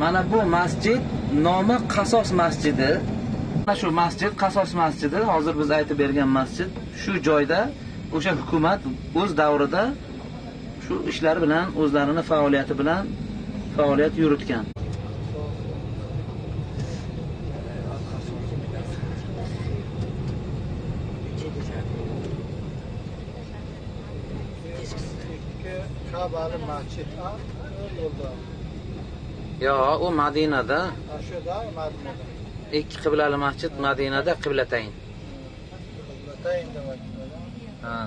Mana bu masjid nomi Qasos masjidi. Mana shu masjid Qasos masjidi, hozir biz aytib bergan masjid shu joyda o'sha hukumat o'z davrida shu ishlar bilan o'zlarini faoliyati bilan faoliyat yuritgan. Kaba'lı masjid. Yo, u Madinada. Shuda Madinada. Ikki qiblali masjid Madinada qiblatayn. Qiblatayn demak. Ha.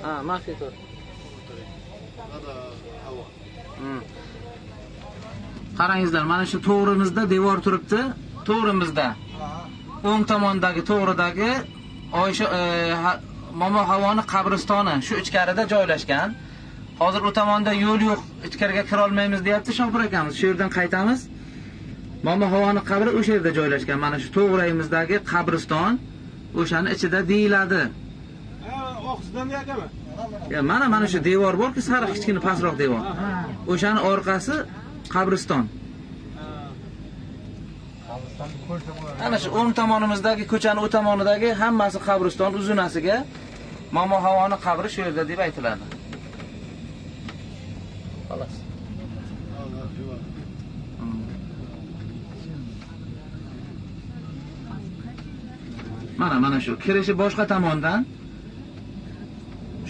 Ha, ma fi tur. Qarangizlar, mana shu to'g'rimizda devor turibdi. To'g'rimizda o'ng tomondagi to'g'ridagi Oysha Momo Havoni qabristoni shu ichkarida joylashgan. Hozir u tomonda yo'l yo'q, ichkariga kira olmaymiz deyapti Shofir akamiz. Shu yerdan qaytamiz. Momo Havoni qabri o'sha yerda joylashgan. Mana shu to'g'rayimizdagi qabriston o'shani ichida deyiladi. Oqsidan yakami? Ya mana shu devor borki, sariq kichkina pastroq devor. O'shani orqasi qabriston. Ana shu o'ng tomonimizdagi ko'chani o'ng tomonidagi hammasi qabriston uzunasiga Momo Havoni qabri shu yerda deb aytiladi. Xolos. Mana shu kirishi boshqa tomondan,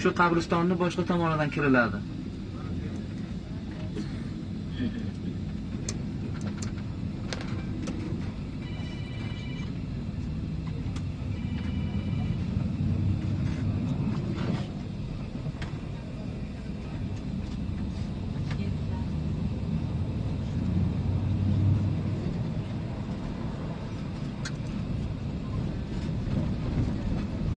shu qabristonni boshqa tomonidan kiriladi.